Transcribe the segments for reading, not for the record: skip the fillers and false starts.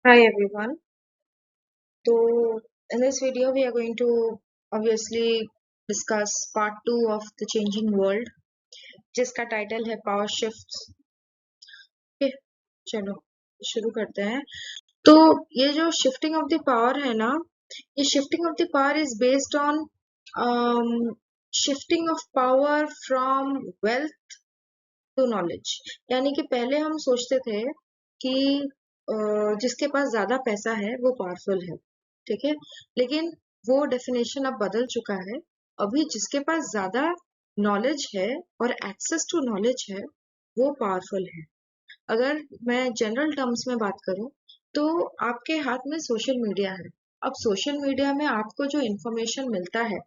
Hi everyone. So in this video we are going to obviously discuss part 2 of the changing world जिसका title है power shifts. Okay, चलो शुरू करते हैं। तो ये जो शिफ्टिंग ऑफ द पावर है ना, ये shifting of the power is based on shifting of power from wealth to knowledge. यानी कि पहले हम सोचते थे कि जिसके पास ज्यादा पैसा है वो पावरफुल है, ठीक है। लेकिन वो डेफिनेशन अब बदल चुका है। अभी जिसके पास ज्यादा नॉलेज है और एक्सेस टू नॉलेज है वो पावरफुल है। अगर मैं जनरल टर्म्स में बात करूं तो आपके हाथ में सोशल मीडिया है। अब सोशल मीडिया में आपको जो इन्फॉर्मेशन मिलता है,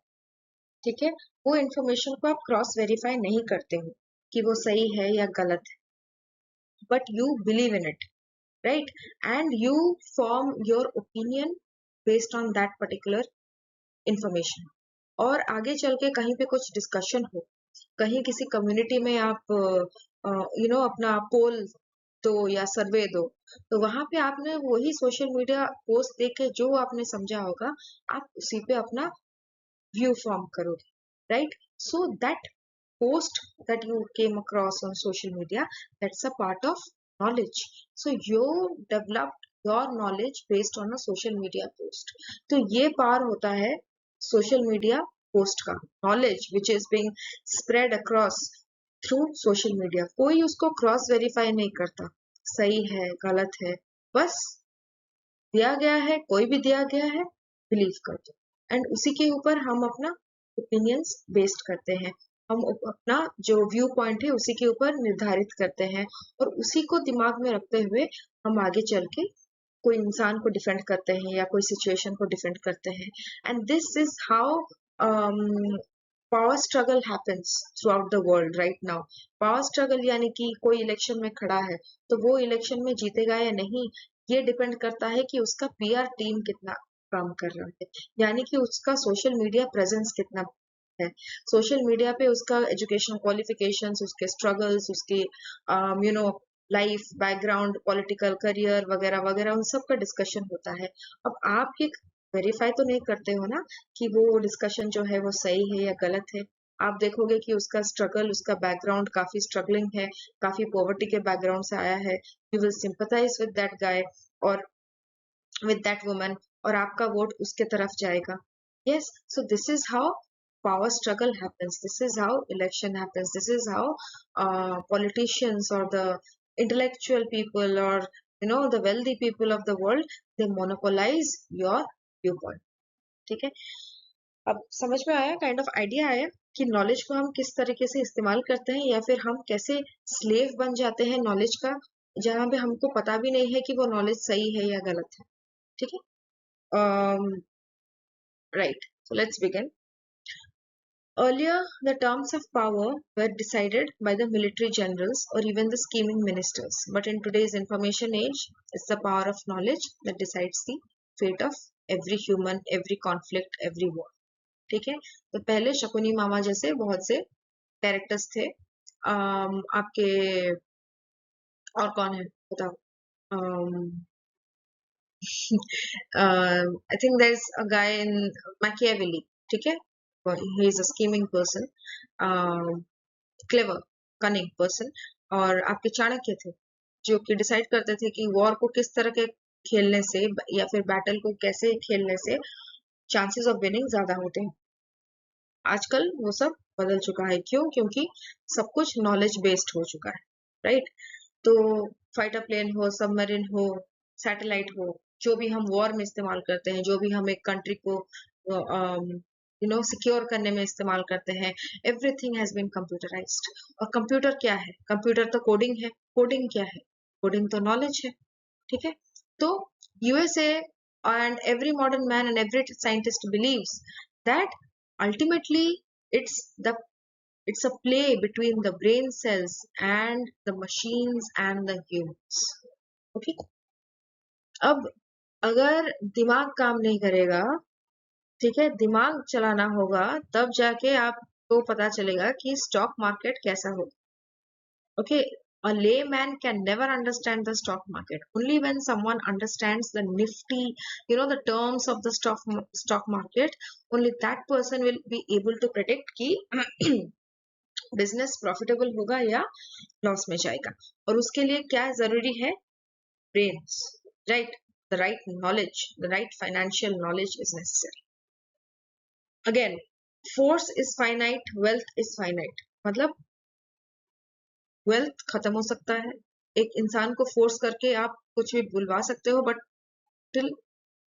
ठीक है, वो इन्फॉर्मेशन को आप क्रॉस वेरीफाई नहीं करते हो कि वो सही है या गलत है, but you believe in it, right? And you form your opinion based on that particular information। और आगे चल के कहीं पे कुछ डिस्कशन हो, कहीं किसी कम्युनिटी में आप अपना पोल दो या सर्वे दो, तो वहां पे आपने वही सोशल मीडिया पोस्ट देख के जो आपने समझा होगा आप उसी पे अपना व्यू फॉर्म करोगे, right? So that post that you came across on social media, that's a part of knowledge। So you developed your knowledge based on a social media post। तो ये पार होता है social media post का, knowledge which is being spread across through social media। कोई उसको cross verify नहीं करता सही है गलत है, बस दिया गया है, कोई भी दिया गया है, बिलीव कर दो, एंड उसी के ऊपर हम अपना ओपिनियंस बेस्ड करते हैं। हम अपना जो व्यू पॉइंट है उसी के ऊपर निर्धारित करते हैं और उसी को दिमाग में रखते हुए हम आगे चल के कोई इंसान को डिफेंड करते हैं या कोई सिचुएशन को डिफेंड करते हैं। And this is how power struggle happens through out the world right now. Power struggle यानी कि कोई इलेक्शन में खड़ा है तो वो इलेक्शन में जीतेगा या नहीं, ये डिपेंड करता है कि उसका पीआर टीम कितना काम कर रहा है, यानी कि उसका सोशल मीडिया प्रेजेंस कितना है। सोशल मीडिया पे उसका एजुकेशन क्वालिफिकेशंस, उसके स्ट्रगल्स, उसके लाइफ बैकग्राउंड, पॉलिटिकल करियर वगैरह वगैरह उन सब का डिस्कशन होता है। अब आप ये वेरीफाई तो नहीं करते हो ना कि वो डिस्कशन जो है वो सही है या गलत है। आप देखोगे कि उसका स्ट्रगल, उसका बैकग्राउंड काफी स्ट्रगलिंग है, काफी पॉवर्टी के बैकग्राउंड से आया है, you will sympathise with that guy और विद दैट वुमन, और आपका वोट उसके तरफ जाएगा। Yes, so this is how power struggle happens, this is how election happens, this is how politicians or the intellectual people or the wealthy people of the world, they monopolize your viewpoint। ठीक है, अब समझ में आया, kind of idea आया कि knowledge को हम किस तरीके से इस्तेमाल करते हैं या फिर हम कैसे स्लेव बन जाते हैं नॉलेज का, जहां पे हमको पता भी नहीं है कि वो नॉलेज सही है या गलत है। ठीक है, right, so let's begin. Earlier, the terms of power were decided by the military generals or even the scheming ministers. But in today's information age, it's the power of knowledge that decides the fate of every human, every conflict, every war। ठीक है, तो पहले शकुनी मामा जैसे बहुत से characters थे। आपके और कौन है बताओ? I think there's a guy in Machiavelli, ठीक है, he is a scheming person, clever, cunning person। और आपके चाणक्य थे जो कि डिसाइड करते थे कि वॉर को किस तरह के खेलने से या फिर बैटल को कैसे खेलने से चांसेस ऑफ विनिंग ज्यादा होते हैं। आजकल वो सब बदल चुका है, क्यों? क्योंकि सब कुछ नॉलेज बेस्ड हो चुका है, राइट? तो फाइटर प्लेन हो, सबमरीन हो, सैटेलाइट हो, जो भी हम वॉर में इस्तेमाल करते हैं, जो भी हम एक कंट्री को सिक्योर करने में इस्तेमाल करते हैं, एवरीथिंग हैज बीन कंप्यूटराइज्ड। और कंप्यूटर क्या है? कंप्यूटर तो कोडिंग है। कोडिंग क्या है? कोडिंग तो नॉलेज है। ठीक है, तो USA and every modern man and every scientist believes that ultimately it's the it's a play between the brain cells and the machines and the humans। okay, अब अगर दिमाग काम नहीं करेगा, ठीक है, दिमाग चलाना होगा, तब जाके आपको पता चलेगा कि स्टॉक मार्केट कैसा होगा। Okay, A layman can never understand the stock market. Only when someone understands the nifty, the terms of the stock market, only that person will be able to predict कि business profitable होगा या loss में जाएगा. और उसके लिए क्या जरूरी है? Brains, right? The right knowledge, the right financial knowledge is necessary. Again, force is finite, wealth is finite. मतलब wealth खत्म हो सकता है. एक इंसान को फोर्स करके आप कुछ भी बुलवा सकते हो, but till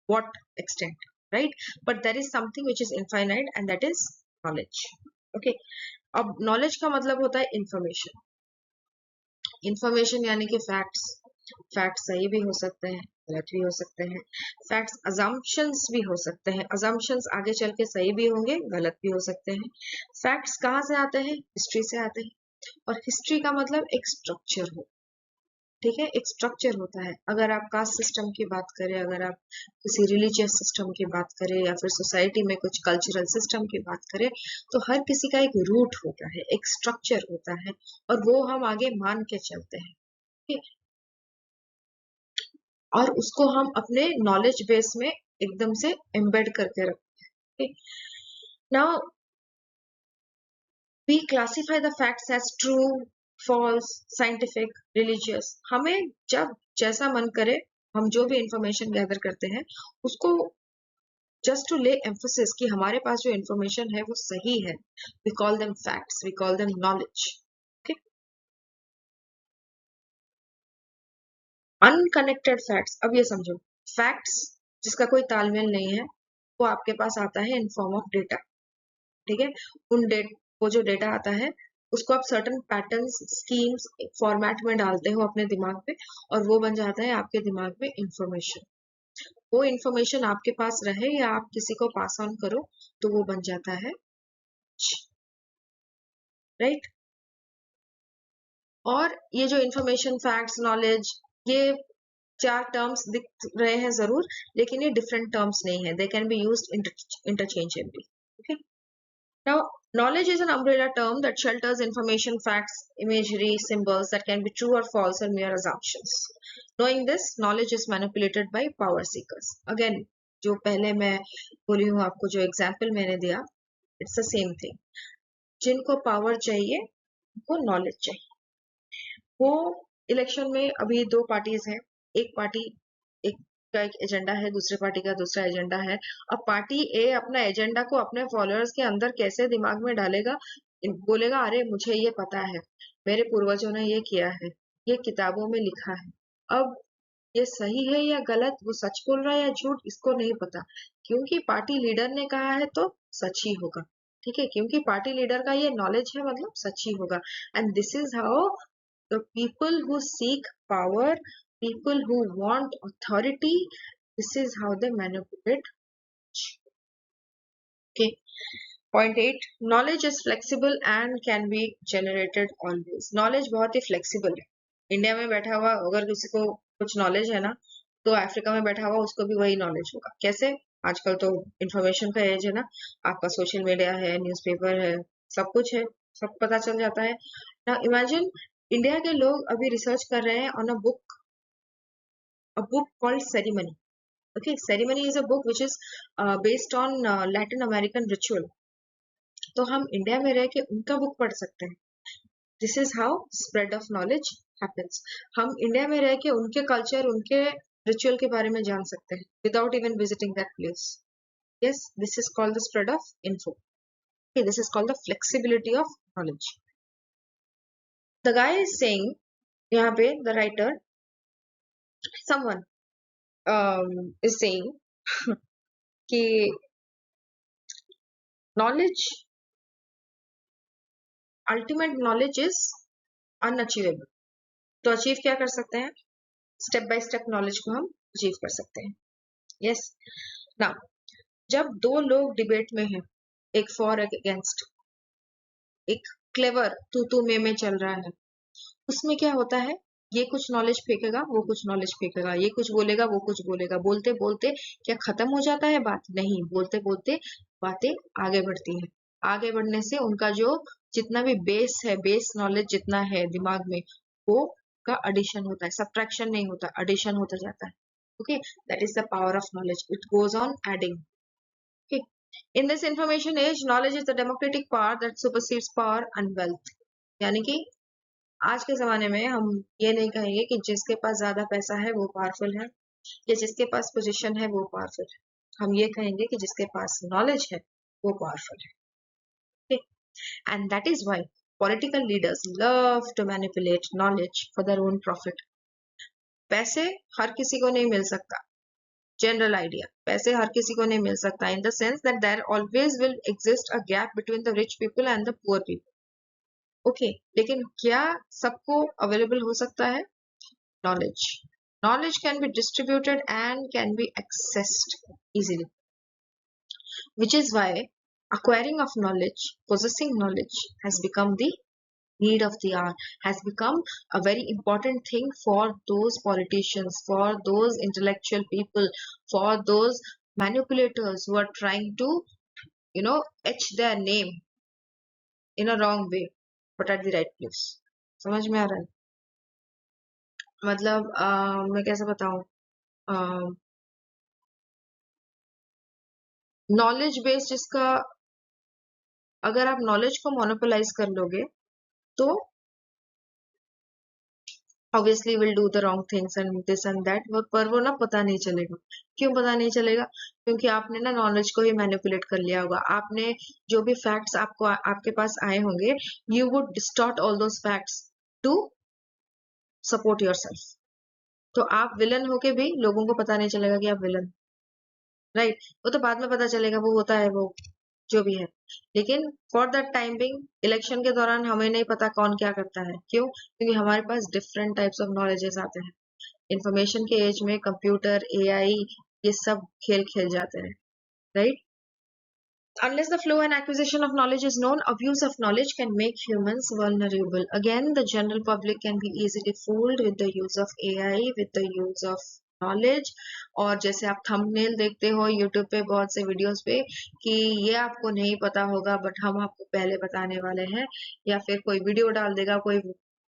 what extent, right? But there is something which is infinite and that is knowledge. Okay. अब knowledge का मतलब होता है information. Information यानी कि facts. फैक्ट्स सही भी हो सकते हैं, गलत भी हो सकते हैं. फैक्ट्स अजम्पशंस भी हो सकते हैं. अजम्पशंस आगे चल के सही भी होंगे, गलत भी हो सकते हैं. फैक्ट्स कहाँ से आते हैं? हिस्ट्री से आते हैं. और हिस्ट्री का मतलब एक स्ट्रक्चर हो, ठीक है? एक स्ट्रक्चर होता है. अगर आप कास्ट सिस्टम की बात करें, अगर आप किसी रिलीजियस सिस्टम की बात करें, या फिर सोसाइटी में कुछ कल्चरल सिस्टम की बात करें, तो हर किसी का एक रूट होता है, एक स्ट्रक्चर होता है, और वो हम आगे मान के चलते हैं, ठीक? और उसको हम अपने नॉलेज बेस में एकदम से एम्बेड करके रखते हैं. Now we classify the facts as true, false, scientific, religious. हमें जब जैसा मन करे हम जो भी इंफॉर्मेशन गैदर करते हैं उसको जस्ट टू ले एम्फोसिस कि हमारे पास जो इंफॉर्मेशन है वो सही है. We call them facts, we call them knowledge. Unconnected facts, अब ये समझो, फैक्ट्स जिसका कोई तालमेल नहीं है वो आपके पास आता है इन फॉर्म ऑफ डेटा, ठीक है? वो जो डेटा आता है उसको आप सर्टन पैटर्न्स, स्कीम्स, फॉर्मेट में डालते हो अपने दिमाग पे, और वो बन जाता है आपके दिमाग में इंफॉर्मेशन. वो इंफॉर्मेशन आपके पास रहे या आप किसी को पास ऑन करो तो वो बन जाता है, राइट? और ये जो इंफॉर्मेशन, फैक्ट्स, नॉलेज, ये 4 टर्म्स दिख रहे हैं जरूर, लेकिन ये डिफरेंट टर्म्स नहीं है. They can be used interchangeably. Okay. Now knowledge is an umbrella term that shelters information, facts, imagery, symbols that can be true or false or mere assumptions. Knowing this, knowledge is manipulated by power seekers. Again, जो पहले मैं बोली हूँ आपको, जो example मैंने दिया, it's the same thing. जिनको पावर चाहिए वो नॉलेज चाहिए. वो इलेक्शन में अभी 2 पार्टीज हैं. एक पार्टी एक का एक एजेंडा है, दूसरी पार्टी का दूसरा एजेंडा है. अब पार्टी ए अपना एजेंडा को अपने फॉलोअर्स के अंदर कैसे दिमाग में डालेगा? बोलेगा अरे मुझे ये पता है, मेरे पूर्वजों ने ये किया है, ये किताबों में लिखा है. अब ये सही है या गलत, वो सच बोल रहा है या झूठ, इसको नहीं पता. क्योंकि पार्टी लीडर ने कहा है तो सच ही होगा, ठीक है? क्योंकि पार्टी लीडर का ये नॉलेज है मतलब सच ही होगा. And this is how the people who seek power, people who want authority, this is how they manipulate. Okay. Point 8, knowledge is flexible and can be generated always. knowledge बहुत ही flexible है. India में बैठा हुआ अगर किसी को कुछ knowledge है ना, तो अफ्रीका में बैठा हुआ उसको भी वही नॉलेज होगा. कैसे? आजकल तो इंफॉर्मेशन का एज है ना, आपका सोशल मीडिया है, न्यूज़पेपर है, सब कुछ है, सब पता चल जाता है. ना इमेजिन, इंडिया के लोग अभी रिसर्च कर रहे हैं on a book called Ceremony. Okay, Ceremony is a book which is based on Latin American ritual. तो हम इंडिया में रह के उनका बुक पढ़ सकते हैं. This is how spread of knowledge happens. हम इंडिया में रह के उनके कल्चर, उनके रिचुअल के बारे में जान सकते हैं without even visiting that place. Yes, this is called the spread of info. Okay, this is called the flexibility of knowledge. The guy is saying, यहाँ पे the writer, someone is saying कि knowledge, ultimate knowledge is unachievable. तो achieve क्या कर सकते हैं? Step by step knowledge को हम अचीव कर सकते हैं. यस. नाउ जब 2 लोग डिबेट में हैं, एक फॉर अगेंस्ट, एक क्लेवर तू में चल रहा है, उसमें क्या होता है? ये कुछ नॉलेज फेंकेगा, वो कुछ नॉलेज फेंकेगा, ये कुछ बोलेगा, वो कुछ बोलेगा. बोलते बोलते क्या खत्म हो जाता है बात? नहीं, बोलते बोलते बातें आगे बढ़ती हैं. आगे बढ़ने से उनका जो जितना भी बेस है, बेस नॉलेज जितना है दिमाग में, वो का addition होता है, subtraction नहीं होता, addition होता जाता है. Okay, that is the power of knowledge. It goes on adding. Okay. In this information age, knowledge is the democratic power that supersedes power and wealth. यानी कि आज के जमाने में हम ये नहीं कहेंगे कि जिसके पास ज्यादा पैसा है वो पावरफुल है या जिसके पास पोजीशन है वो पावरफुल है. हम ये कहेंगे कि जिसके पास नॉलेज है वो पावरफुल है. Okay? And that is why political leaders love to manipulate knowledge for their own profit. पैसे हर किसी को नहीं मिल सकता. General idea. पैसे हर किसी को नहीं मिल सकता in the sense that there always will exist a gap between the rich people and the poor people. Okay, लेकिन क्या सबको available हो सकता है? Knowledge. Knowledge can be distributed and can be accessed easily. Which is why acquiring of knowledge, possessing knowledge has become the need of the hour, has become a very important thing for those politicians, for those intellectual people, for those manipulators who are trying to, etch their name in a wrong way, but at the right place. समझ में आ रहा है? मतलब मैं कैसे बताऊं, knowledge based इसका, अगर आप नॉलेज को मोनोपोलाइज कर लोगे तो obviously will do the wrong things and this and that, पर वो ना पता नहीं चलेगा. क्यों पता नहीं चलेगा? क्योंकि आपने ना नॉलेज को ही मैनिपुलेट कर लिया होगा. आपने जो भी फैक्ट्स आपको आपके पास आए होंगे, you would distort all those facts to support yourself. तो आप विलन होके भी लोगों को पता नहीं चलेगा कि आप विलन, राइट? वो तो बाद में पता चलेगा, वो होता है, वो जो भी है. लेकिन for that time being election के दौरान हमें नहीं पता कौन क्या करता है. क्यों? क्योंकि हमारे पास डिफरेंट टाइप्स ऑफ नॉलेजेस आते हैं. इंफॉर्मेशन के एज में कंप्यूटर, एआई, ये सब खेल खेल जाते हैं, right? Unless the flow and acquisition of knowledge is known, abuse of knowledge can make humans vulnerable. Again, the general public can be easily fooled with the use of AI, with the use of knowledge. और जैसे आप thumbnail देखते हो YouTube पे बहुत से videos पे कि ये आपको नहीं पता होगा बट हम आपको पहले बताने वाले हैं, या फिर कोई वीडियो डाल देगा, कोई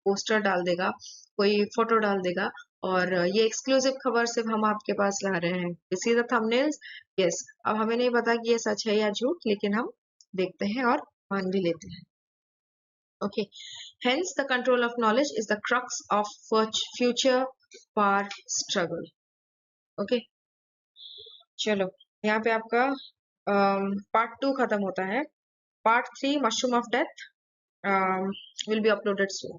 पोस्टर डाल देगा, कोई फोटो डाल देगा और ये एक्सक्लूसिव खबर सिर्फ हम आपके पास ला रहे हैं. You see the thumbnails? Yes. अब हमें नहीं पता कि ये सच है या झूठ, लेकिन हम देखते हैं और मान भी लेते हैं. Okay. Hence, the control of knowledge is the crux of future power struggle. Okay. चलो, यहाँ पे आपका पार्ट 2 खत्म होता है. Part 3, mushroom of death, will be uploaded soon.